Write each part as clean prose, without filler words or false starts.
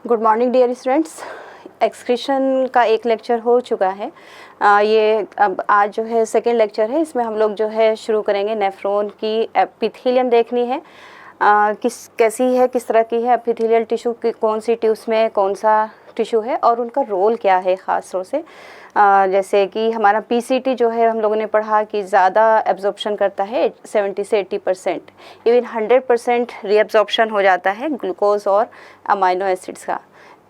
Good morning dear students. Excretion का एक lecture हो चुका है। ये अब आज जो है सेकेंड लेक्चर है। इसमें हम लोग जो है शुरू करेंगे नेफ्रॉन की एपिथेलियम देखनी है। कैसी है, किस तरह की है एपिथेलियल टिश्यू की, कौन सी ट्यूब्स में कौन सा टिश्यू है और उनका रोल क्या है ख़ास तौर से। जैसे कि हमारा पीसीटी जो है हम लोगों ने पढ़ा कि ज़्यादा एब्जॉर्प्शन करता है 70 से 80%, इवन 100% रीअब्जॉर्प्शन हो जाता है ग्लूकोज और अमाइनो एसिड्स का।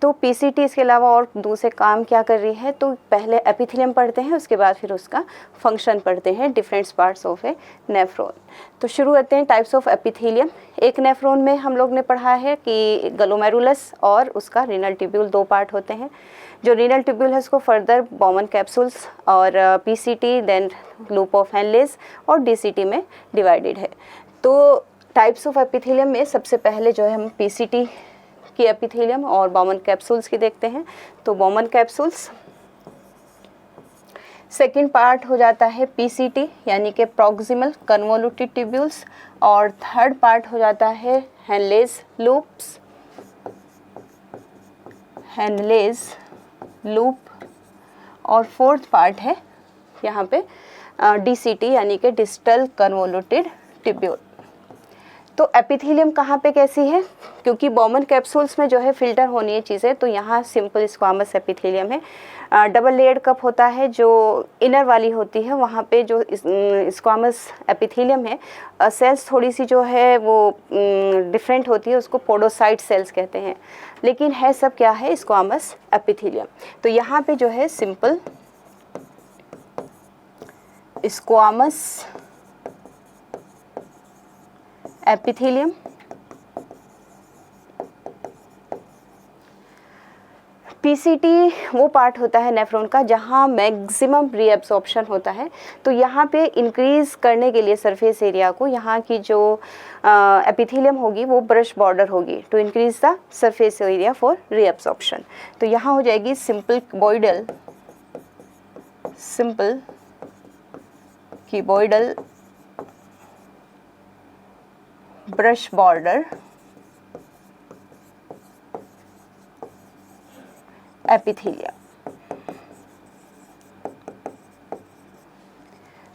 तो पीसीटी इसके अलावा और दूसरे काम क्या कर रही है, तो पहले एपिथेलियम पढ़ते हैं, उसके बाद फिर उसका फंक्शन पढ़ते हैं, different parts of A nephron. तो शुरू करते हैं टाइप्स ऑफ एपिथेलियम। एक नेफ्रॉन में हम लोग ने पढ़ा है कि ग्लोमेरुलस और उसका रीनल ट्यूब्यूल, दो पार्ट होते हैं। जो रीनल ट्यूब्यूल है उसको फर्दर बॉमन कैप्सूल्स और PCT, then loop of Henle's और डीसीटी में डिवाइडेड है। तो टाइप्स ऑफ एपिथेलियम में सबसे पहले जो है हम पीसीटी की एपिथेलियम और बॉमन कैप्सूल्स की देखते हैं। तो बॉमन कैप्सूल्स सेकंड पार्ट हो जाता है पीसीटी यानी कि प्रॉक्सिमल कन्वोल्यूटेड ट्यूब्यूल्स, और थर्ड पार्ट हो जाता है हेनलेज लूप्स, हेनलेज लूप, और फोर्थ पार्ट है यहाँ पे डीसीटी यानी कि डिस्टल कन्वोल्यूटेड ट्यूब्यूल। तो एपिथेलियम कहाँ पे कैसी है, क्योंकि बॉमन कैप्सूल्स में जो है फिल्टर होनी है चीज़ें, तो यहाँ सिंपल स्क्वामस एपिथेलियम है। डबल लेयर्ड कप होता है, जो इनर वाली होती है वहाँ पे जो स्क्वामस एपिथेलियम है, सेल्स थोड़ी सी जो है वो डिफरेंट होती है, उसको पोडोसाइट सेल्स कहते हैं, लेकिन है सब क्या है, स्क्वामस एपिथेलियम। तो यहाँ पे जो है सिंपल स्क्वामस एपिथेलियम, पीसीटी वो पार्ट होता है नेफ्रॉन का जहाँ मैक्सिमम रीअब्सॉर्प्शन होता है। तो यहाँ पे इंक्रीज़ करने के लिए सरफेस एरिया को, यहाँ की जो एपिथेलियम होगी वो ब्रश बॉर्डर होगी to increase the surface area for reabsorption. तो यहाँ हो जाएगी simple cuboidal, simple cuboidal brush border epithelium.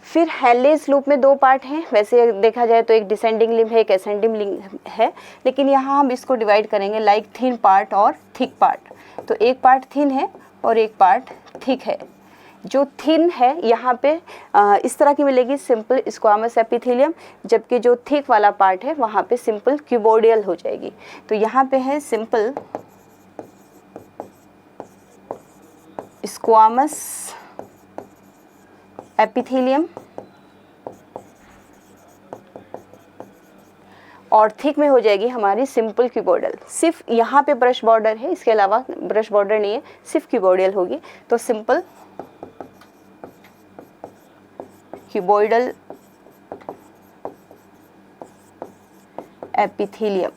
फिर हेनलेज लूप में दो पार्ट हैं। वैसे देखा जाए तो एक डिसेंडिंग लिम्ब है, एक असेंडिंग लिम्ब है, लेकिन यहाँ हम इसको डिवाइड करेंगे लाइक थिन पार्ट और थिक पार्ट। तो एक पार्ट थिन है और एक पार्ट थिक है। जो थिन है यहाँ पे इस तरह की मिलेगी सिंपल स्क्वामस एपिथेलियम, जबकि जो थिक वाला पार्ट है वहाँ पे सिंपल क्यूबोडियल हो जाएगी। तो यहाँ पे है सिंपल स्क्वामस एपिथेलियम, और थिक में हो जाएगी हमारी सिंपल क्यूबोडियल। सिर्फ यहाँ पे ब्रश बॉर्डर है, इसके अलावा ब्रश बॉर्डर नहीं है, सिर्फ क्यूबोडियल होगी। तो सिंपल क्यूबोइडल एपिथेलियम।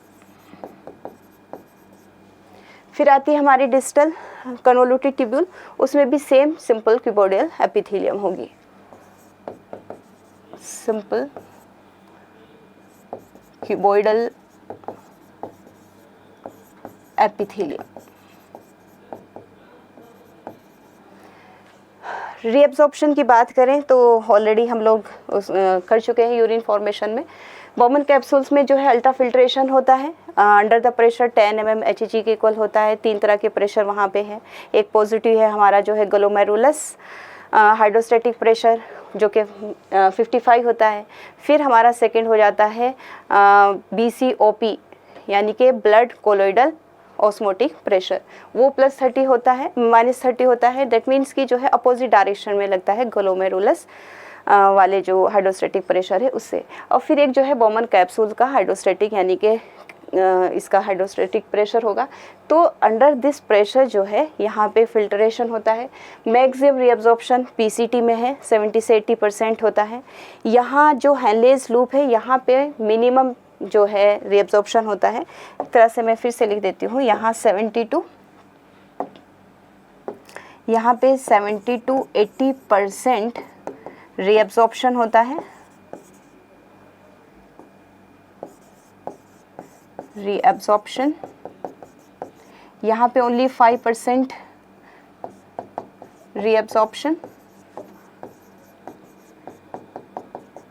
फिर आती है हमारी डिस्टल कन्वोल्यूटेड ट्यूब्यूल, उसमें भी सेम सिंपल क्यूबोडियल एपिथेलियम होगी, सिंपल क्यूबोइडल एपिथेलियम। रीअब्जॉर्प्शन की बात करें तो ऑलरेडी हम लोग कर चुके हैं यूरिन फॉर्मेशन में। बॉमन कैप्सूल्स में जो है अल्ट्रा फिल्ट्रेशन होता है under the pressure 10 mm HG के इक्वल होता है। तीन तरह के प्रेशर वहाँ पे है। एक पॉजिटिव है हमारा जो है ग्लोमेरुलस हाइड्रोस्टैटिक प्रेशर जो कि 55 होता है। फिर हमारा सेकंड हो जाता है BCOP यानी कि ब्लड कोलोइडल ऑस्मोटिक प्रेशर, वो +30 होता है, -30 होता है। दैट मीन्स कि जो है अपोजिट डायरेक्शन में लगता है ग्लोमेरुलस वाले जो हाइड्रोस्टैटिक प्रेशर है उससे। और फिर एक जो है बॉमन कैप्सूल का हाइड्रोस्टैटिक यानी कि इसका हाइड्रोस्टैटिक प्रेशर होगा। तो अंडर दिस प्रेशर जो है यहाँ पे फिल्ट्रेशन होता है। मैक्सिमम रीअब्जॉर्प्शन पीसीटी में है, 70 से 80% होता है। यहाँ जो हेनलेज लूप है यहाँ पे मिनिमम जो है रीअब्जॉर्प्शन होता है। एक तरह से मैं फिर से लिख देती हूँ, यहाँ 70 to 80% रीअब्जॉर्प्शन होता है। रीअब्जॉर्प्शन यहाँ पे ओनली 5% रीएब्जॉर्प्शन,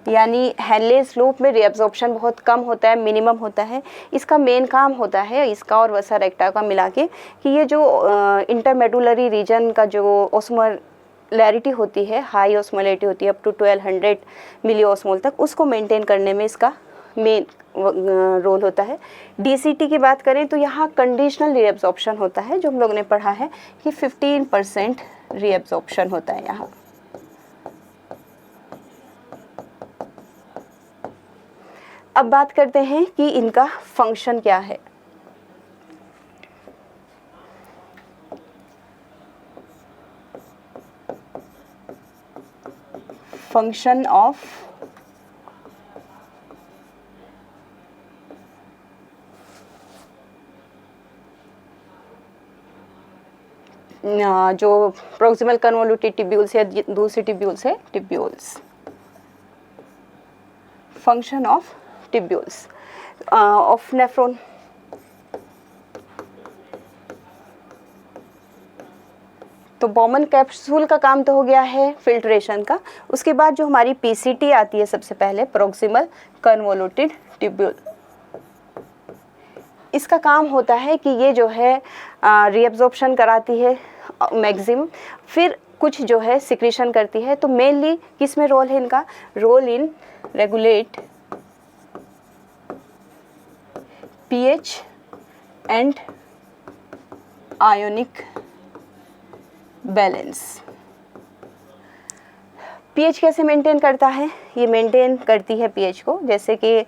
यानी हेनलेज लूप में रीएब्जॉर्प्शन बहुत कम होता है, मिनिमम होता है। इसका मेन काम होता है इसका और वसा रेक्टा का मिला के कि ये जो इंटरमेडुलरी रीजन का जो ऑस्मोलैरिटी होती है, हाई ऑस्मोलैरिटी होती है अप टू 1200 मिली ऑस्मोल तक, उसको मेंटेन करने में इसका मेन रोल होता है। डीसीटी की बात करें तो यहाँ कंडीशनल रीएब्जॉर्प्शन होता है, जो हम लोग ने पढ़ा है कि 15% रीएब्जॉर्प्शन होता है यहाँ। अब बात करते हैं कि इनका फंक्शन क्या है। फंक्शन ऑफ जो प्रोक्सिमल कन्वोल्यूटेड टिब्यूल्स या दूसरी टिब्यूल्स है, tubules, function of tubules of nephron. तो बॉमन कैप्सूल का काम तो हो गया है फिल्ट्रेशन का। उसके बाद जो हमारी पीसीटी आती है सबसे पहले, प्रोक्सिमल कन्वोल्यूटेड टिब्यूल, इसका काम होता है कि ये जो है रीएब्जॉर्प्शन कराती है मैक्सिमम, फिर कुछ जो है सिक्रीशन करती है। तो मेनली किस में रोल है इनका? Role in regulate pH and ionic balance. PH कैसे मेंटेन करता है? ये मेंटेन करती है पीएच को, जैसे कि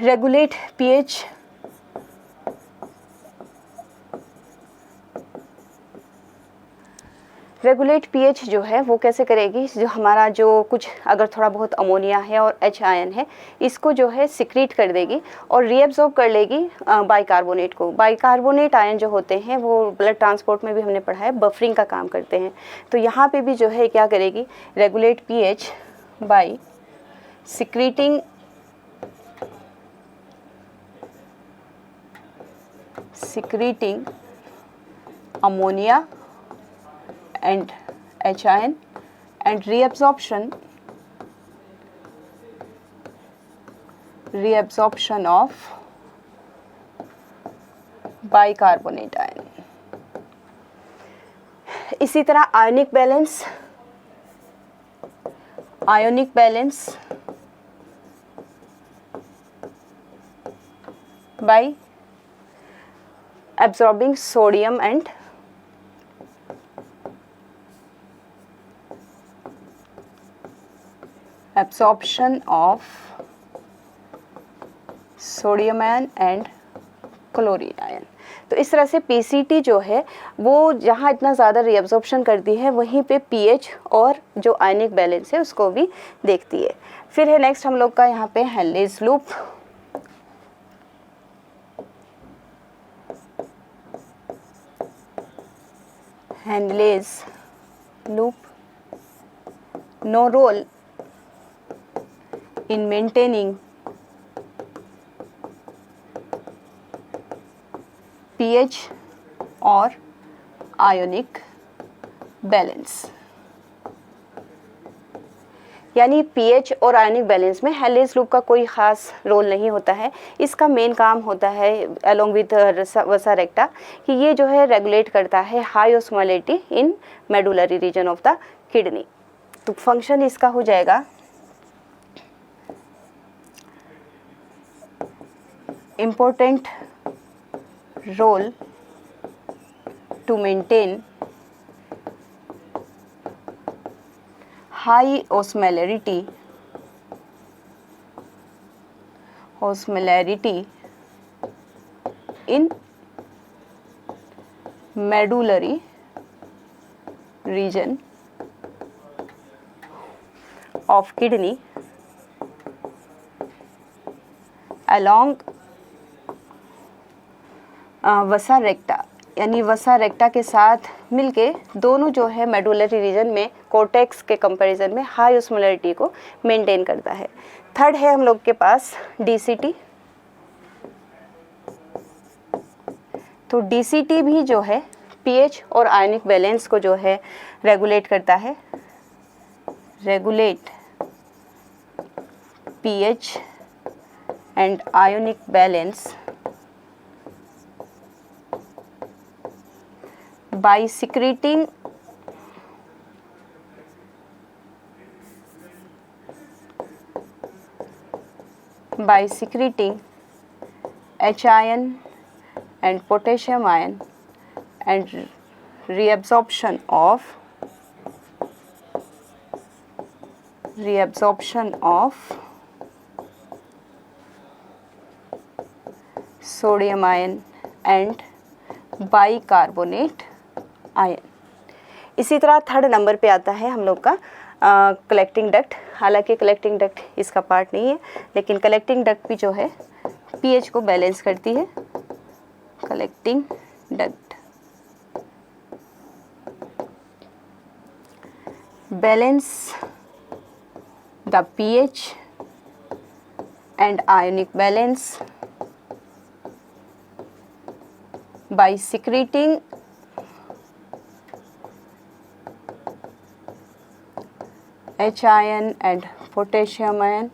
रेगुलेट पीएच रेगुलेट पीएच जो है वो कैसे करेगी? जो हमारा जो कुछ अगर थोड़ा बहुत अमोनिया है और एच आयन है, इसको जो है सिक्रीट कर देगी और रीएब्जॉर्ब कर लेगी बाइकार्बोनेट को। बाइकार्बोनेट आयन जो होते हैं वो ब्लड ट्रांसपोर्ट में भी हमने पढ़ा है, बफरिंग का काम करते हैं। तो यहाँ पे भी जो है क्या करेगी? Regulate pH by secreting ammonia and H ion and reabsorption of bicarbonate ion। इसी तरह ionic balance by absorbing sodium and absorption of sodium ion and chlorine ion. तो इस तरह से पीसीटी जो है वो जहाँ इतना ज़्यादा रीअब्जॉर्प्शन करती है, वहीं पे पीएच और जो आयनिक बैलेंस है उसको भी देखती है। फिर है नेक्स्ट हम लोग का यहाँ पे Henle's loop. Henle's loop, no role in maintaining pH और आयोनिक बैलेंस। यानी पीएच और आयनिक बैलेंस में हेनलेज लूप का कोई ख़ास रोल नहीं होता है। इसका मेन काम होता है अलोंग विथ वसा रेक्टा कि ये जो है रेगुलेट करता है high osmolarity in medullary region of the kidney. तो फंक्शन इसका हो जाएगा important role to maintain high osmolarity in medullary region of kidney along वसा रेक्टा, यानी वसा रेक्टा के साथ मिलके दोनों जो है मेडुलरी रीजन में कोर्टेक्स के कंपैरिजन में हाई ऑस्मोलैरिटी को मेंटेन करता है। थर्ड है हम लोग के पास डीसीटी। तो DCT भी जो है pH और आयनिक बैलेंस को जो है रेगुलेट करता है, regulate pH and ionic balance by secreting H ion and potassium ion and reabsorption of sodium ion and bicarbonate ion. इसी तरह थर्ड नंबर पे आता है हम लोग का कलेक्टिंग डक्ट। हालांकि कलेक्टिंग डक्ट इसका पार्ट नहीं है, लेकिन कलेक्टिंग डक्ट भी जो है pH को बैलेंस करती है। Collecting duct balance the pH and ionic balance by secreting H ion and potassium ion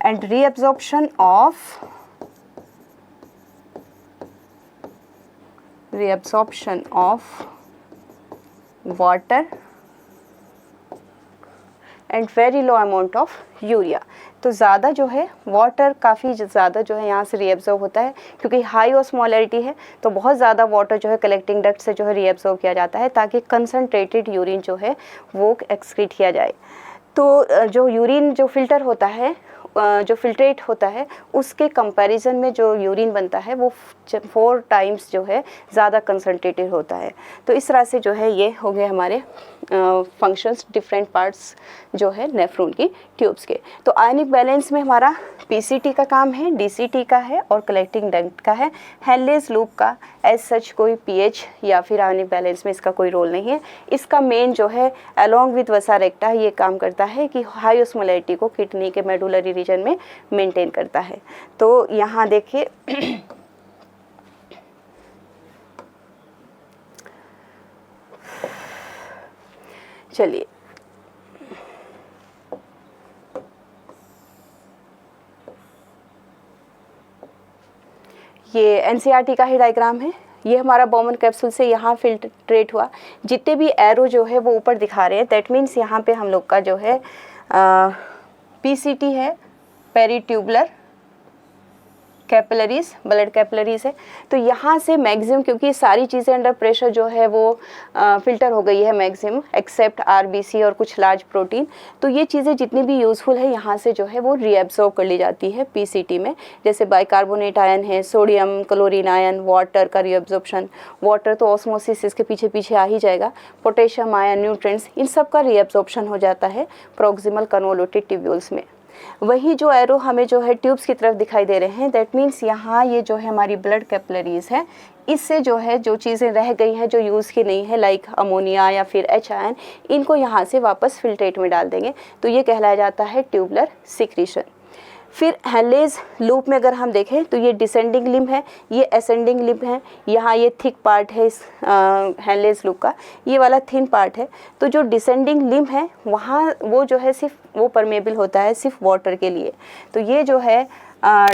and reabsorption of water and very low amount of urea। तो ज़्यादा जो है वाटर काफ़ी ज़्यादा जो है यहाँ से रीएब्जॉर्ब होता है, क्योंकि हाई ऑस्मोलैरिटी है तो बहुत ज़्यादा वाटर जो है कलेक्टिंग डक्ट से जो है रीएब्जॉर्ब किया जाता है, ताकि कंसनट्रेटेड यूरिन जो है वो एक्सक्रीट किया जाए। तो जो यूरिन जो फिल्टर होता है, जो फिल्ट्रेट होता है, उसके कंपैरिजन में जो यूरिन बनता है वो 4 टाइम्स जो है ज़्यादा कंसनट्रेटेड होता है। तो इस तरह से जो है ये हो गए हमारे फंक्शंस, डिफरेंट पार्ट्स जो है नेफ्रॉन की ट्यूब्स के। तो आयनिक बैलेंस में हमारा PCT का काम है, DCT का है और कलेक्टिंग डक्ट का है। हेनलेज लूप का एज सच कोई pH या फिर आयनिक बैलेंस में इसका कोई रोल नहीं है। इसका मेन जो है अलोंग विद वसा रेक्टा ये काम करता है कि हाई ऑस्मोलैरिटी को किडनी के मेडुलरी रीजन में मेंटेन करता है। तो यहाँ देखिए चलिए ये NCERT का ही डायग्राम है। ये हमारा बॉमन कैप्सूल से यहाँ फिल्ट्रेट हुआ। जितने भी एरो जो है वो ऊपर दिखा रहे हैं, दैट मीन्स यहाँ पे हम लोग का जो है PCT है, पेरीट्यूबुलर कैपिलरीज, ब्लड कैपिलरीज है। तो यहाँ से मैक्सिमम, क्योंकि सारी चीज़ें अंडर प्रेशर जो है वो फिल्टर हो गई है मैक्सिमम, एक्सेप्ट RBC और कुछ लार्ज प्रोटीन। तो ये चीज़ें जितनी भी यूज़फुल है यहाँ से जो है वो रीएब्सॉर्ब कर ली जाती है PCT में। जैसे बाइकार्बोनेट आयन है, सोडियम क्लोरीन आयन, वाटर का रीएब्सॉर्प्शन, वाटर तो ऑस्मोसिस इसके पीछे पीछे आ ही जाएगा, पोटेशियम आयन, न्यूट्रिएंट्स, इन सब का रीएब्सॉर्प्शन हो जाता है प्रॉक्सिमल कन्वोलुटेड ट्यूब्यूल्स में। वही जो एरो हमें जो है ट्यूब्स की तरफ दिखाई दे रहे हैं, दैट मीन्स यहाँ ये जो है हमारी ब्लड कैपिलरीज है, इससे जो है जो चीज़ें रह गई हैं जो यूज़ की नहीं है, लाइक अमोनिया या फिर H आयन, इनको यहाँ से वापस फिल्ट्रेट में डाल देंगे। तो ये कहलाया जाता है ट्यूबुलर सिक्रीशन। फिर हेनलेज लूप में अगर हम देखें तो ये डिसेंडिंग लिम्ब है, ये असेंडिंग लिम्ब है। यहाँ ये थिक पार्ट है इस हेनलेज लूप का, ये वाला थिन पार्ट है। तो जो डिसेंडिंग लिम्ब है वहाँ वो जो है सिर्फ वो परमेबल होता है सिर्फ वाटर के लिए। तो ये जो है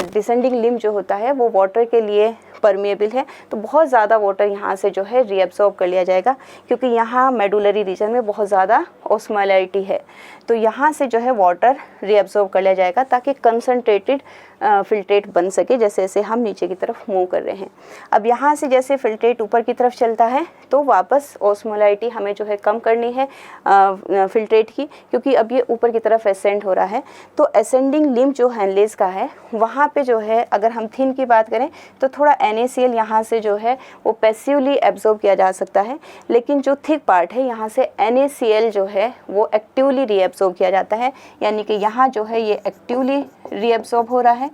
डिसेंडिंग लिम्ब जो होता है वो वाटर के लिए परमेबल है। तो बहुत ज़्यादा वाटर यहाँ से जो है रीअब्सॉर्ब कर लिया जाएगा, क्योंकि यहाँ मेडुलरी रीजन में बहुत ज़्यादा ऑस्मोलैरिटी है। तो यहाँ से जो है वाटर रीअब्सॉर्ब कर लिया जाएगा ताकि कंसनट्रेटेड फिल्ट्रेट बन सके, जैसे जैसे हम नीचे की तरफ मूव कर रहे हैं। अब यहाँ से जैसे फिल्ट्रेट ऊपर की तरफ चलता है तो वापस ऑस्मोलैरिटी हमें जो है कम करनी है फिल्ट्रेट की, क्योंकि अब ये ऊपर की तरफ एसेंड हो रहा है। तो एसेंडिंग लिम्ब जो हेनलेज का है वहाँ पे जो है अगर हम थिन की बात करें तो थोड़ा NaCl यहाँ से जो है वो पैसिवली एब्जॉर्ब किया जा सकता है, लेकिन जो थिक पार्ट है यहाँ से NaCl जो है वो एक्टिवली रीएब्सॉर्ब किया जाता है। यानी कि यहाँ जो है ये एक्टिवली रीएब्सॉर्ब हो रहा है,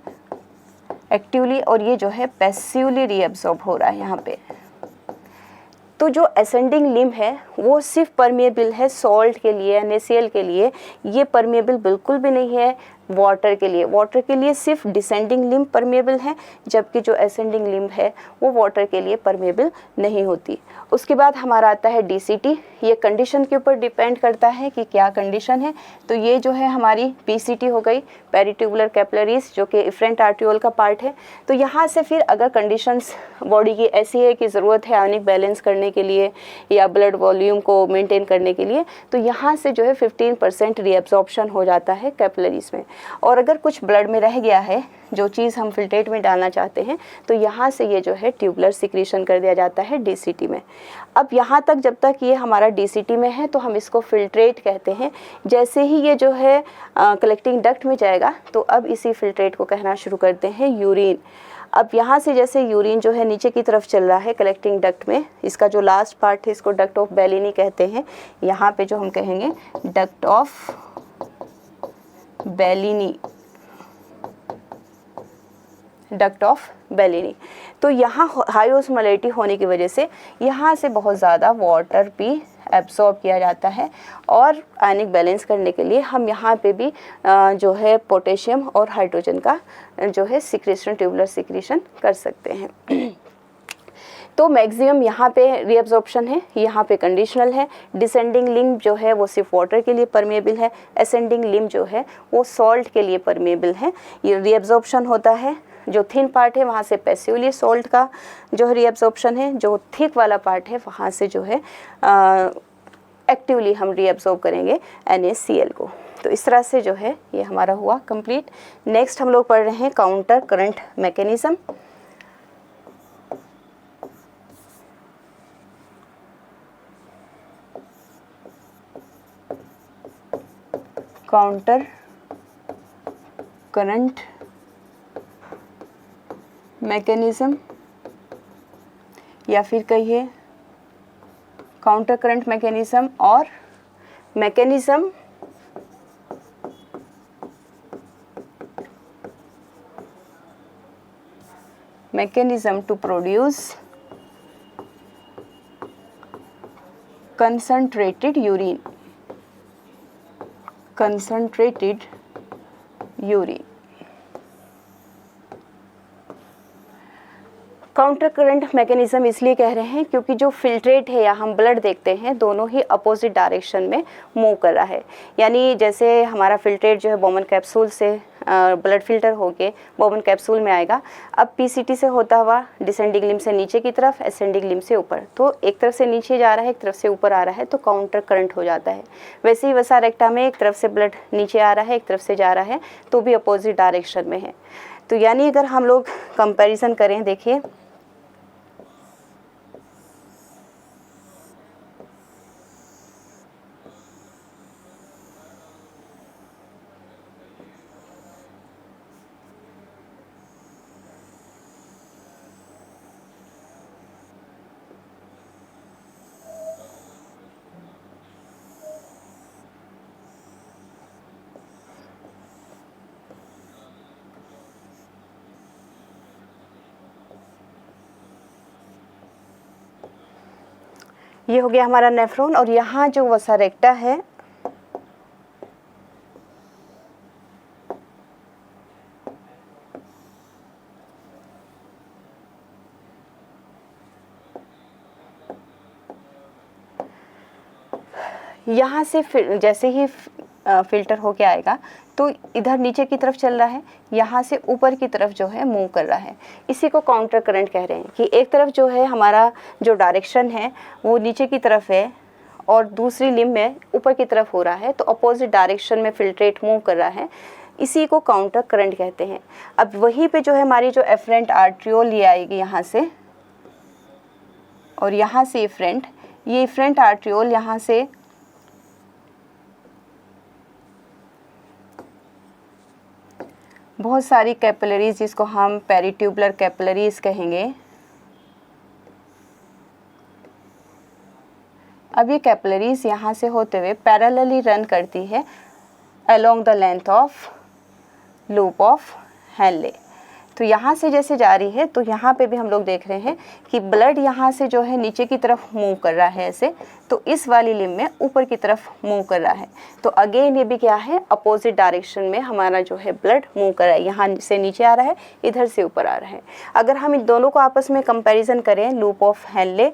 एक्टिवली, और ये जो है पैसिवली रीएब्सॉर्ब हो रहा है यहाँ पे। तो जो असेंडिंग लिम्ब है वो सिर्फ परमेबल है सॉल्ट के लिए, NaCl के लिए। ये परमेबल बिल्कुल भी नहीं है वाटर के लिए सिर्फ डिसेंडिंग लिम्ब परमेबल है, जबकि जो असेंडिंग लिम्ब है वो वाटर के लिए परमेबल नहीं होती। उसके बाद हमारा आता है DCT। ये कंडीशन के ऊपर डिपेंड करता है कि क्या कंडीशन है। तो ये जो है हमारी PCT हो गई, पेरिट्यूबुलर कैपिलरीज, जो कि इफरेंट आर्ट्रियोल का पार्ट है। तो यहाँ से फिर अगर कंडीशंस बॉडी की ऐसी है कि ज़रूरत है आयनिक बैलेंस करने के लिए या ब्लड वॉल्यूम को मेंटेन करने के लिए, तो यहाँ से जो है 15% रीएब्जॉर्प्शन हो जाता है कैपिलरीज में। और अगर कुछ ब्लड में रह गया है जो चीज़ हम फिल्ट्रेट में डालना चाहते हैं, तो यहाँ से ये जो है ट्यूबुलर सिक्रीशन कर दिया जाता है DCT में। अब यहाँ तक जब तक ये हमारा DCT में है तो हम इसको फिल्ट्रेट कहते हैं। जैसे ही ये जो है कलेक्टिंग डक्ट में जाएगा तो अब इसी फिल्ट्रेट को कहना शुरू करते हैं यूरिन। अब यहाँ से जैसे यूरिन जो है नीचे की तरफ चल रहा है कलेक्टिंग डक्ट में, इसका जो लास्ट पार्ट है इसको डक्ट ऑफ बेलिनी कहते हैं। यहाँ पे जो हम कहेंगे duct of Bellini, duct of Bellini. तो यहाँ हाई ऑस्मोलैरिटी होने की वजह से यहाँ से बहुत ज़्यादा वाटर भी एब्सॉर्ब किया जाता है, और आयनिक बैलेंस करने के लिए हम यहाँ पे भी जो है पोटेशियम और हाइड्रोजन का जो है सिक्रीशन, ट्यूबुलर सिक्रीशन कर सकते हैं। तो मैक्सिमम यहाँ पे रीअब्जॉर्प्शन है, यहाँ पे कंडीशनल है। डिसेंडिंग लिम्ब जो है वो सिर्फ वाटर के लिए परमेबल है, असेंडिंग लिम्ब जो है वो सॉल्ट के लिए परमेबल है। ये रीअब्जॉर्प्शन होता है, जो थिन पार्ट है वहाँ से पैसिवली सॉल्ट का जो है रीअब्जॉर्प्शन है, जो थिक वाला पार्ट है वहाँ से जो है एक्टिवली हम रीअब्जॉर्ब करेंगे NaCl को। तो इस तरह से जो है ये हमारा हुआ कंप्लीट। नेक्स्ट हम लोग पढ़ रहे हैं counter current mechanism. Counter current mechanism, या फिर कहिए काउंटर करंट मैकेनिज्म और mechanism to produce concentrated urine, concentrated urine। Counter current mechanism इसलिए कह रहे हैं क्योंकि जो फिल्ट्रेट है या हम ब्लड देखते हैं दोनों ही अपोजिट डायरेक्शन में मूव कर रहा है। यानी जैसे हमारा फिल्ट्रेट जो है बोमन कैप्सूल से ब्लड फिल्टर होके बोमन कैप्सूल में आएगा, अब PCT से होता हुआ डिसेंडिंग लिम्ब से नीचे की तरफ, असेंडिंग लिम्ब से ऊपर, तो एक तरफ से नीचे जा रहा है एक तरफ से ऊपर आ रहा है, तो काउंटर करंट हो जाता है। वैसे ही वसा रेक्टा में एक तरफ से ब्लड नीचे आ रहा है एक तरफ से जा रहा है, तो भी अपोजिट डायरेक्शन में है। तो यानी अगर हम लोग कंपैरिजन करें, देखिए ये हो गया हमारा नेफ्रॉन, और यहाँ जो वसा रेक्टा है यहाँ से जैसे ही फिल्टर होके आएगा तो इधर नीचे की तरफ चल रहा है, यहाँ से ऊपर की तरफ जो है मूव कर रहा है। इसी को काउंटर करंट कह रहे हैं कि एक तरफ जो है हमारा जो डायरेक्शन है वो नीचे की तरफ है और दूसरी लिम्ब में ऊपर की तरफ हो रहा है, तो अपोजिट डायरेक्शन में फिल्ट्रेट मूव कर रहा है। इसी को काउंटर करंट कहते हैं। अब वहीं पे जो है हमारी जो एफरेंट आर्ट्रियोल ये आएगी यहाँ से, और यहाँ से ये एफरेंट आर्ट्रियोल यहाँ से बहुत सारी कैपिलरीज, जिसको हम पेरिट्यूबुलर कैपिलरीज कहेंगे। अब ये कैपिलरीज यहाँ से होते हुए पैरेलली रन करती है along the length of loop of Henle. तो यहाँ से जैसे जा रही है तो यहाँ पे भी हम लोग देख रहे हैं कि ब्लड यहाँ से जो है नीचे की तरफ मूव कर रहा है ऐसे, तो इस वाली लिम्ब में ऊपर की तरफ मूव कर रहा है। तो अगेन ये भी क्या है, अपोजिट डायरेक्शन में हमारा जो है ब्लड मूव कर रहा है, यहाँ से नीचे आ रहा है, इधर से ऊपर आ रहा है। अगर हम इन दोनों को आपस में कंपैरिजन करें, लूप ऑफ हेनले,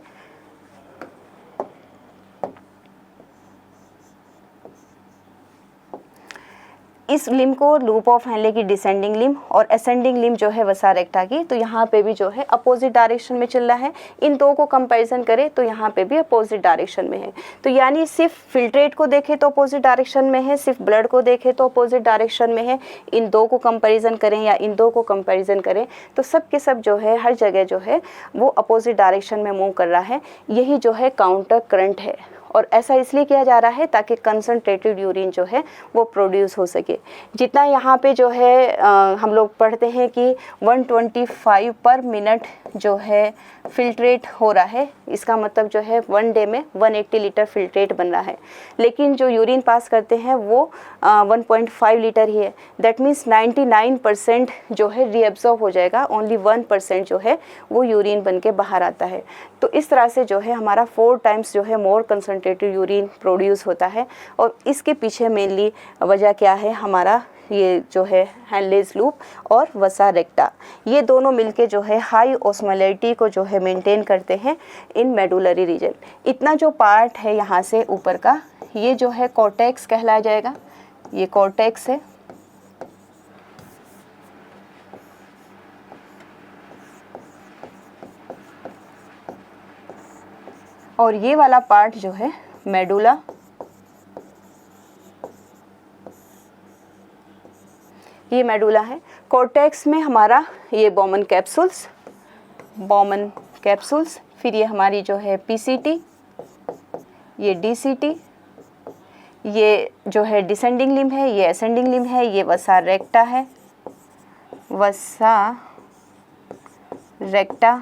इस लिम्ब को लूप ऑफ हेनले की डिसेंडिंग लिम्ब और असेंडिंग लिम्ब जो है वसा रेक्टा की, तो यहाँ पे भी जो है अपोजिट डायरेक्शन में चल रहा है। इन दो को कंपैरिजन करें तो यहाँ पे भी अपोजिट डायरेक्शन में है। तो यानी सिर्फ फिल्ट्रेट को देखें तो अपोजिट डायरेक्शन में है, सिर्फ ब्लड को देखें तो अपोजिट डायरेक्शन में है। इन दो को कंपैरिजन करें या इन दो को कंपैरिजन करें तो सब के सब जो है हर जगह जो है वो अपोजिट डायरेक्शन में मूव कर रहा है। यही जो है काउंटर करंट है, और ऐसा इसलिए किया जा रहा है ताकि कंसनट्रेटेड यूरिन जो है वो प्रोड्यूस हो सके। जितना यहाँ पे जो है हम लोग पढ़ते हैं कि 125 पर मिनट जो है फिल्ट्रेट हो रहा है, इसका मतलब जो है 1 डे में 180 लीटर फिल्ट्रेट बन रहा है। लेकिन जो यूरिन पास करते हैं वो 1.5 लीटर ही है। दैट मीन्स 99% जो है रीअब्जॉर्ब हो जाएगा, ओनली 1% जो है वो यूरिन बन के बाहर आता है। तो इस तरह से जो है हमारा 4 टाइम्स जो है मोर कंसनट्रेटेड यूरिन प्रोड्यूस होता है। और इसके पीछे मेनली वजह क्या है, हमारा ये जो है हेनलेज लूप और वसा रेक्टा, ये दोनों मिलके जो है हाई ऑस्मोलैरिटी को जो है मेंटेन करते हैं इन मेडुलरी रीजन। इतना जो पार्ट है यहाँ से ऊपर का, ये जो है कॉर्टेक्स कहलाया जाएगा। ये कॉर्टेक्स है, और ये वाला पार्ट जो है मेडुला। ये मेडुला है। कॉर्टेक्स में हमारा ये बॉमन कैप्सूल्स, फिर ये हमारी जो है पीसीटी, ये डीसीटी, ये जो है डिसेंडिंग लिम्ब है, ये असेंडिंग लिम्ब है, ये वसा रेक्टा है, वसा रेक्टा,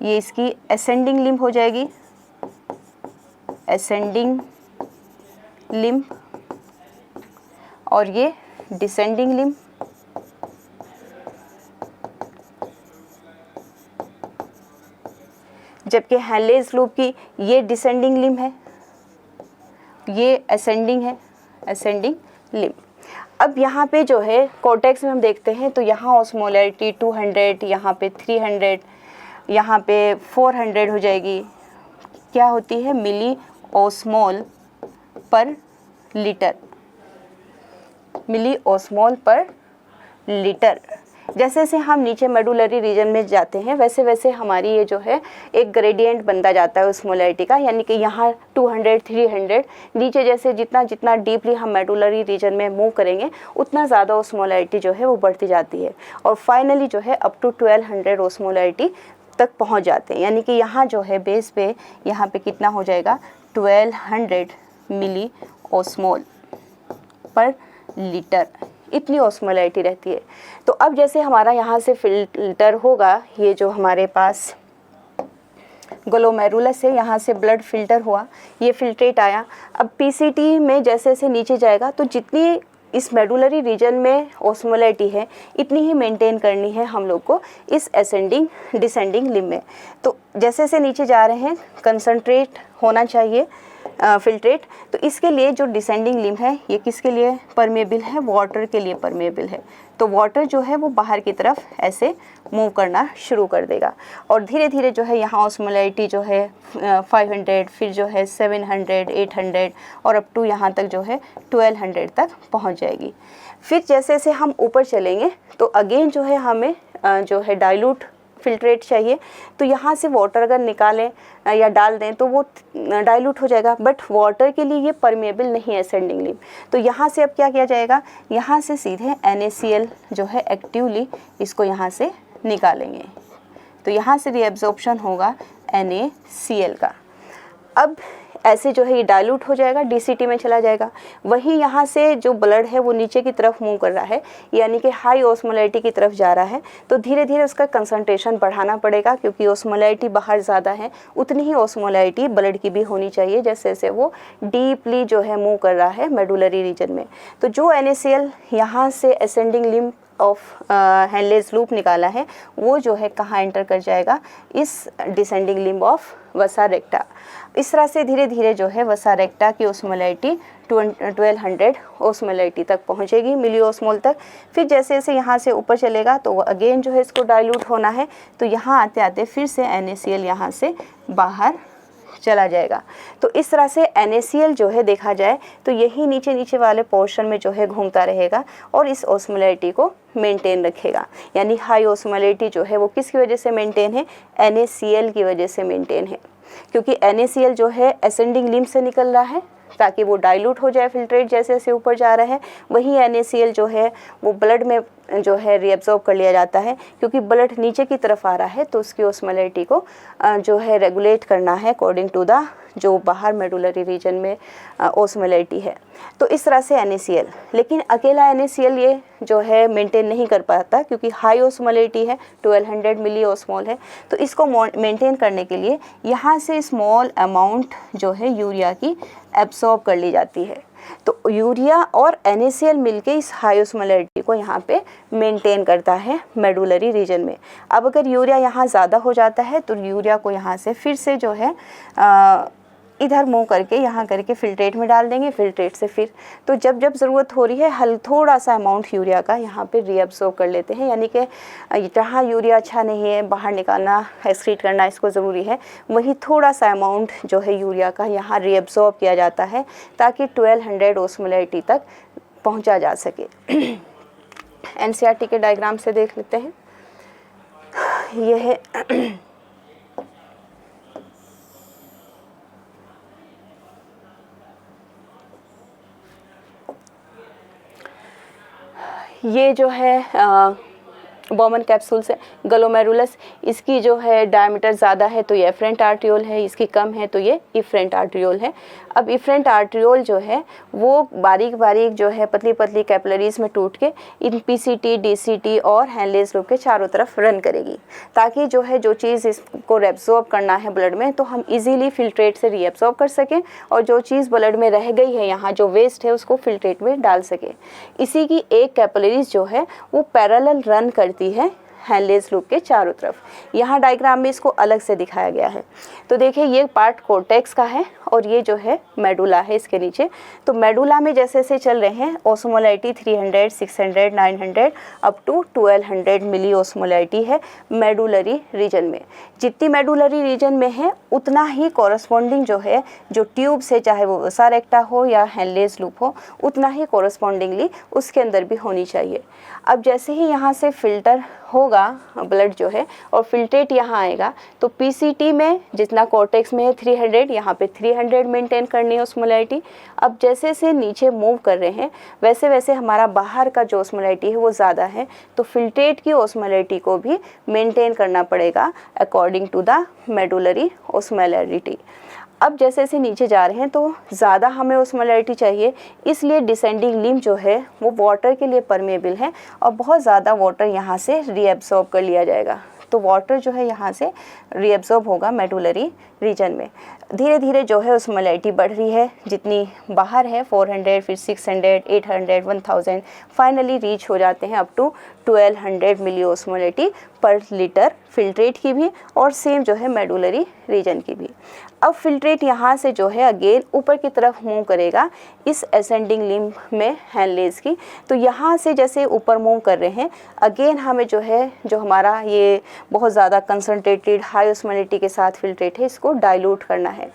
ये इसकी असेंडिंग लिम्ब हो जाएगी, असेंडिंग लिम्ब, और ये डिसेंडिंग लिम्ब। जबकि हेनलेज लूप की ये डिसेंडिंग लिम्ब है, ये असेंडिंग है, असेंडिंग लिम्ब। अब यहाँ पे जो है कॉर्टेक्स में हम देखते हैं तो यहाँ ऑस्मोलैरिटी 200, यहाँ पे 300, यहाँ पे 400 हो जाएगी। क्या होती है, मिली ओस्मोल पर लीटर, मिली ओस्मोल पर लीटर। जैसे जैसे हम नीचे मेडुलरी रीजन में जाते हैं वैसे वैसे हमारी ये जो है एक ग्रेडियंट बनता जाता है ओस्मोलैरिटी का, यानी कि यहाँ 200, 300, नीचे जैसे जितना जितना डीपली हम मेडुलरी रीजन में मूव करेंगे उतना ज़्यादा ओस्मोलैरिटी जो है वो बढ़ती जाती है, और फाइनली जो है अप टू 1200 ओस्मोलैरिटी तक पहुँच जाते हैं। यानी कि यहाँ जो है बेस पे यहाँ पे कितना हो जाएगा, 1200 मिली ओस्मोल पर लीटर, इतनी ऑस्मोलैरिटी रहती है। तो अब जैसे हमारा यहाँ से फिल्टर होगा, ये जो हमारे पास ग्लोमेरुलस है, यहाँ से ब्लड फिल्टर हुआ, ये फिल्ट्रेट आया। अब पीसीटी में जैसे जैसे नीचे जाएगा तो जितनी इस मेडुलरी रीजन में ऑस्मोलैरिटी है इतनी ही मेंटेन करनी है हम लोग को इस असेंडिंग डिसेंडिंग लिम्ब में। तो जैसे जैसे नीचे जा रहे हैं कंसंट्रेट होना चाहिए फिल्ट्रेट। तो इसके लिए जो डिसेंडिंग लिम्ब है ये किसके लिए परमेबल है, वाटर के लिए परमेबल है। तो वाटर जो है वो बाहर की तरफ ऐसे मूव करना शुरू कर देगा, और धीरे धीरे जो है यहाँ ऑस्मोलैरिटी जो है 500, फिर जो है 700, 800 और अप टू यहाँ तक जो है 1200 तक पहुँच जाएगी। फिर जैसे जैसे हम ऊपर चलेंगे तो अगेन जो है हमें जो है डाइल्यूट फिल्ट्रेट चाहिए। तो यहाँ से वाटर अगर निकालें या डाल दें तो वो डाइल्यूट हो जाएगा, बट वाटर के लिए ये परमेबल नहीं है असेंडिंग लिम्ब। तो यहाँ से अब क्या किया जाएगा, यहाँ से सीधे NaCl जो है एक्टिवली इसको यहाँ से निकालेंगे। तो यहाँ से रीअब्जॉर्प्शन होगा NaCl का। अब ऐसे जो है ये डाइल्यूट हो जाएगा, DCT में चला जाएगा। वहीं यहाँ से जो ब्लड है वो नीचे की तरफ मूव कर रहा है, यानी कि हाई ऑस्मोलैरिटी की तरफ जा रहा है। तो धीरे धीरे उसका कंसंट्रेशन बढ़ाना पड़ेगा, क्योंकि ऑस्मोलैरिटी बाहर ज़्यादा है उतनी ही ऑस्मोलैरिटी ब्लड की भी होनी चाहिए जैसे जैसे वो डीपली जो है मूव कर रहा है मेडुलरी रीजन में। तो जो NaCl यहाँ से ascending limb of Henle's loop निकाला है वो जो है कहाँ एंटर कर जाएगा, इस डिसेंडिंग लिम्ब ऑफ वसा रेक्टा। इस तरह से धीरे धीरे जो है वसा रेक्टा की ओस्मोलैरिटी 1200 ओस्मोलैरिटी तक पहुंचेगी, मिली ओस्मोल तक। फिर जैसे जैसे यहाँ से ऊपर चलेगा तो अगेन जो है इसको डाइल्यूट होना है, तो यहाँ आते आते फिर से NaCl यहाँ से बाहर चला जाएगा। तो इस तरह से NaCl जो है देखा जाए तो यही नीचे नीचे वाले पोर्शन में जो है घूमता रहेगा और इस ओस्मोलैरिटी को मेंटेन रखेगा। यानी हाई ओस्मोलैरिटी जो है वो किसकी वजह से मेंटेन है, NaCl की वजह से मेंटेन है, क्योंकि NaCl जो है असेंडिंग लिम्ब से निकल रहा है ताकि वो डाइल्यूट हो जाए, फिल्ट्रेट जैसे जैसे ऊपर जा रहा है। वही NaCl जो है वो ब्लड में जो है रीअब्जॉर्ब कर लिया जाता है, क्योंकि ब्लड नीचे की तरफ आ रहा है तो उसकी ओस्मोलैरिटी को जो है रेगुलेट करना है अकॉर्डिंग टू द जो बाहर मेडुलरी रीजन में ओस्मोलैरिटी है। तो इस तरह से NaCl, लेकिन अकेला NaCl ये जो है मेंटेन नहीं कर पाता, क्योंकि हाई ओस्मोलैरिटी है, 1200 मिली ओस्मोल है। तो इसको मेंटेन करने के लिए यहाँ से स्मॉल अमाउंट जो है यूरिया की एब्सॉर्ब कर ली जाती है। तो यूरिया और NaCl मिलके इस हाई ओस्मोलैरिटी को यहाँ पे मेंटेन करता है मेडुलरी रीजन में। अब अगर यूरिया यहाँ ज़्यादा हो जाता है तो यूरिया को यहाँ से फिर से जो है इधर मूव करके यहाँ करके फिल्ट्रेट में डाल देंगे, फिल्ट्रेट से फिर तो जब जब ज़रूरत हो रही है थोड़ा सा अमाउंट यूरिया का यहाँ पे रीअब्सॉर्ब कर लेते हैं। यानी कि जहाँ यूरिया अच्छा नहीं है, बाहर निकालना, एक्सक्रीट करना इसको ज़रूरी है, वही थोड़ा सा अमाउंट जो है यूरिया का यहाँ रीअब्सॉर्ब किया जाता है ताकि 1200 ओस्मोलैरिटी तक पहुँचा जा सके। NCERT के डायग्राम से देख लेते हैं। यह है ये जो है बॉमन कैप्सूल्स है, ग्लोमेरुलस, इसकी जो है डायमीटर ज़्यादा है तो ये एफरेंट आर्ट्रियोल है, इसकी कम है तो ये इफरेंट आर्ट्रियोल है। अब इफरेंट आर्ट्रियोल जो है वो बारीक बारीक जो है पतली पतली कैपिलरीज में टूट के इन PCT, DCT और हेनलेस लूप के चारों तरफ रन करेगी, ताकि जो है जो चीज़ इसको रेब्सॉर्ब करना है ब्लड में तो हम इजीली फिल्ट्रेट से रीअब्सॉर्ब कर सकें, और जो चीज़ ब्लड में रह गई है यहाँ जो वेस्ट है उसको फिल्ट्रेट में डाल सके। इसी की एक कैपिलरीज जो है वो पैरेलल रन करती है हेनलेस लूप के चारों तरफ। यहाँ डायग्राम में इसको अलग से दिखाया गया है। तो देखिए ये पार्ट कोर्टेक्स का है और ये जो है मेडुला है इसके नीचे। तो मेडुला में जैसे जैसे चल रहे हैं ओस्मोलैरिटी 300, 600, 900 अप टू 1200 मिली ओस्मोलैरिटी है मेडुलरी रीजन में। जितनी मेडुलरी रीजन में है उतना ही कॉरस्पॉन्डिंग जो है जो ट्यूब से, चाहे वो वसा रेक्टा हो या हेनलेस लूप हो, उतना ही कॉरस्पॉन्डिंगली उसके अंदर भी होनी चाहिए। अब जैसे ही यहाँ से फिल्टर होगा ब्लड जो है और फिल्ट्रेट यहाँ आएगा तो PCT में जितना कॉर्टेक्स में है 300, यहाँ पे 300 मेंटेन करनी है ओस्मोलैरिटी। अब जैसे से नीचे मूव कर रहे हैं वैसे वैसे हमारा बाहर का जो ओस्मोलैरिटी है वो ज़्यादा है, तो फिल्ट्रेट की ओस्मोलैरिटी को भी मेंटेन करना पड़ेगा अकॉर्डिंग टू द मेडुलरी ओस्मोलैरिटी। अब जैसे जैसे नीचे जा रहे हैं तो ज़्यादा हमें ओस्मोलैरिटी चाहिए, इसलिए डिसेंडिंग लिम्ब जो है वो वाटर के लिए परमेबल है और बहुत ज़्यादा वाटर यहाँ से रीअब्सॉर्ब कर लिया जाएगा। तो वाटर जो है यहाँ से रीअब्सॉर्ब होगा मेडुलरी रीजन में। धीरे धीरे जो है ओस्मोलैरिटी बढ़ रही है, जितनी बाहर है 400, फिर 600, 800, 1000, फाइनली रीच हो जाते हैं अप टू 1200 मिली ओस्मोलैरिटी पर लीटर फिल्ट्रेट की भी और सेम जो है मेडुलरी रीजन की भी। अब फिल्ट्रेट यहाँ से जो है अगेन ऊपर की तरफ मूव करेगा इस असेंडिंग लिम्ब में हेनलेस की। तो यहाँ से जैसे ऊपर मूव कर रहे हैं अगेन हमें जो है जो हमारा ये बहुत ज़्यादा कंसनट्रेटेड हाई ओस्मोलैरिटी के साथ फिल्ट्रेट है इसको डाइल्यूट करना है।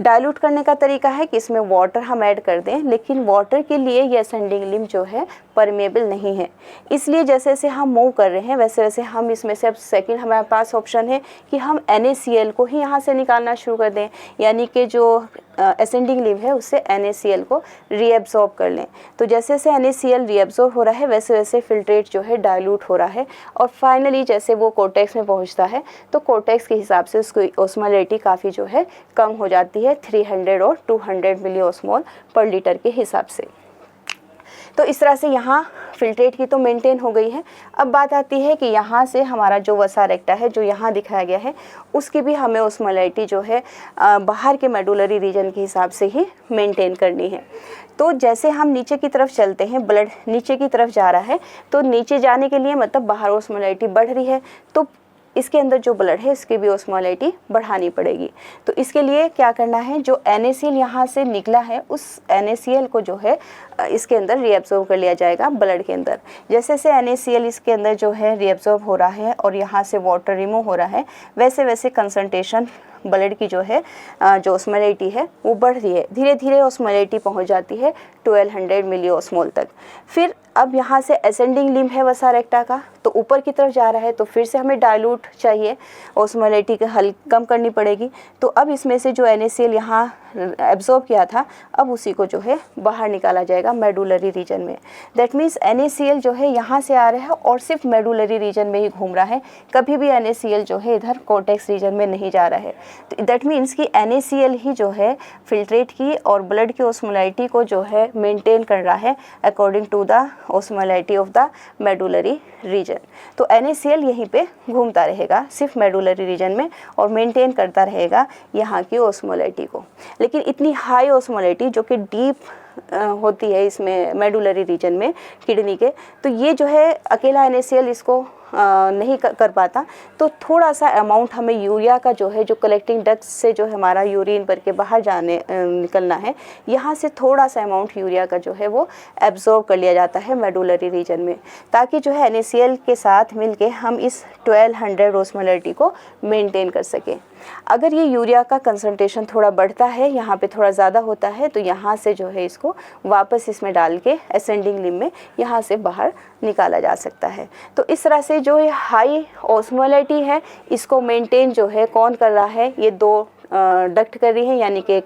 डाइल्यूट करने का तरीका है कि इसमें वाटर हम ऐड कर दें, लेकिन वाटर के लिए ये असेंडिंग लिम्ब जो है परमेबल नहीं है, इसलिए जैसे जैसे हम मूव कर रहे हैं वैसे वैसे हम इसमें से अब सेकंड हमारे पास ऑप्शन है कि हम NaCl को ही यहाँ से निकालना शुरू कर दें, यानी कि जो असेंडिंग लिम्ब है उससे NaCl को रीअब्सॉर्ब कर लें। तो जैसे जैसे NaCl रीअब्सॉर्ब हो रहा है वैसे वैसे फिल्ट्रेट जो है डाइल्यूट हो रहा है और फाइनली जैसे वो कोर्टेक्स में पहुँचता है तो कोर्टेक्स के हिसाब से उसकी ओस्मोलैरिटी काफ़ी जो है कम हो जाती है 300 और 200 मिली ओस्मोल पर लीटर के हिसाब से। तो इस तरह से यहाँ फिल्ट्रेट की तो मेंटेन हो गई है। अब बात आती है कि यहाँ से हमारा जो वसा रेक्टा है जो यहाँ दिखाया गया है उसकी भी हमें ओस्मोलैरिटी जो है बाहर के मेडुलरी रीजन के हिसाब से ही मेंटेन करनी है। तो जैसे हम नीचे की तरफ चलते हैं, ब्लड नीचे की तरफ जा रहा है, तो नीचे जाने के लिए मतलब बाहर ओस्मोलैरिटी बढ़ रही है, तो इसके अंदर जो ब्लड है इसकी भी ओस्मोलैरिटी बढ़ानी पड़ेगी। तो इसके लिए क्या करना है, जो NaCl यहाँ से निकला है उस NaCl को जो है इसके अंदर रीएब्जॉर्ब कर लिया जाएगा ब्लड के अंदर। जैसे जैसे NaCl इसके अंदर जो है रीएब्जॉर्ब हो रहा है और यहाँ से वाटर रिमूव हो रहा है, वैसे वैसे कंसंट्रेशन ब्लड की जो है जो ओस्मोलैरिटी है वो बढ़ रही है। धीरे धीरे ओस्मोलैरिटी पहुँच जाती है 1200 मिलीओस्मोल तक। फिर अब यहाँ से असेंडिंग लिम्ब है वसा रेक्टा का, तो ऊपर की तरफ जा रहा है, तो फिर से हमें डाइल्यूट चाहिए, ओस्मोलैरिटी का हल कम करनी पड़ेगी। तो अब इसमें से जो NaCl यहाँ एब्जॉर्ब किया था, अब उसी को जो है बाहर निकाला जाएगा मेडुलरी रीजन में। दैट मीन्स NaCl जो है यहाँ से आ रहा है और सिर्फ मेडुलरी रीजन में ही घूम रहा है, कभी भी NaCl जो है इधर कॉर्टेक्स रीजन में नहीं जा रहा है। तो दैट मीन्स कि NaCl ही जो है फिल्ट्रेट की और ब्लड की ओस्मोलैरिटी को जो है मेंटेन कर रहा है according to the osmolarity of the medullary region. तो NaCl यहीं पे घूमता रहेगा सिर्फ मेडुलरी रीजन में और मेंटेन करता रहेगा यहाँ की ओस्मोलैरिटी को। लेकिन इतनी हाई ओस्मोलैरिटी जो कि डीप होती है इसमें मेडुलरी रीजन में किडनी के, तो ये जो है अकेला NaCl इसको नहीं कर पाता। तो थोड़ा सा अमाउंट हमें यूरिया का जो है, जो कलेक्टिंग डक्ट से जो हमारा यूरिन भर के बाहर जाने निकलना है, यहाँ से थोड़ा सा अमाउंट यूरिया का जो है वो एब्जॉर्ब कर लिया जाता है मेडुलरी रीजन में, ताकि जो है NaCl के साथ मिलके हम इस 1200 ओस्मोलैरिटी को मेंटेन कर सकें। अगर ये यूरिया का कंसंट्रेशन थोड़ा बढ़ता है, यहाँ पे थोड़ा ज़्यादा होता है, तो यहाँ से जो है इसको वापस इसमें डाल के असेंडिंग लिम्ब में यहाँ से बाहर निकाला जा सकता है। तो इस तरह से जो ये हाई ओस्मोलैरिटी है इसको मेंटेन जो है कौन कर रहा है, ये दो डक्ट कर रही हैं, यानी कि एक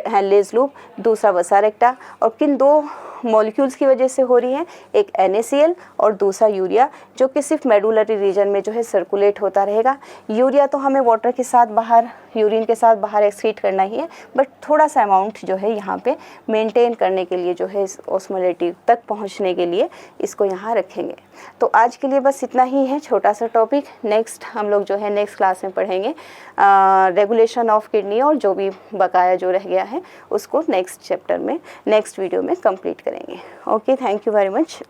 है लेज लूप, दूसरा वसा रेक्टा। और किन दो मॉलिक्यूल्स की वजह से हो रही है, एक NaCl और दूसरा यूरिया, जो कि सिर्फ मेडुलरी रीजन में जो है सर्कुलेट होता रहेगा। यूरिया तो हमें वाटर के साथ बाहर, यूरिन के साथ बाहर एक्सक्रीट करना ही है, बट थोड़ा सा अमाउंट जो है यहाँ पे मेंटेन करने के लिए जो है इस ओस्मोलैरिटी तक पहुँचने के लिए इसको यहाँ रखेंगे। तो आज के लिए बस इतना ही है, छोटा सा टॉपिक। नेक्स्ट हम लोग जो है नेक्स्ट क्लास में पढ़ेंगे रेगुलेशन ऑफ किडनी, और जो भी बकाया जो रह गया है उसको नेक्स्ट चैप्टर में, नेक्स्ट वीडियो में कंप्लीट करेंगे। Okay, thank you very much.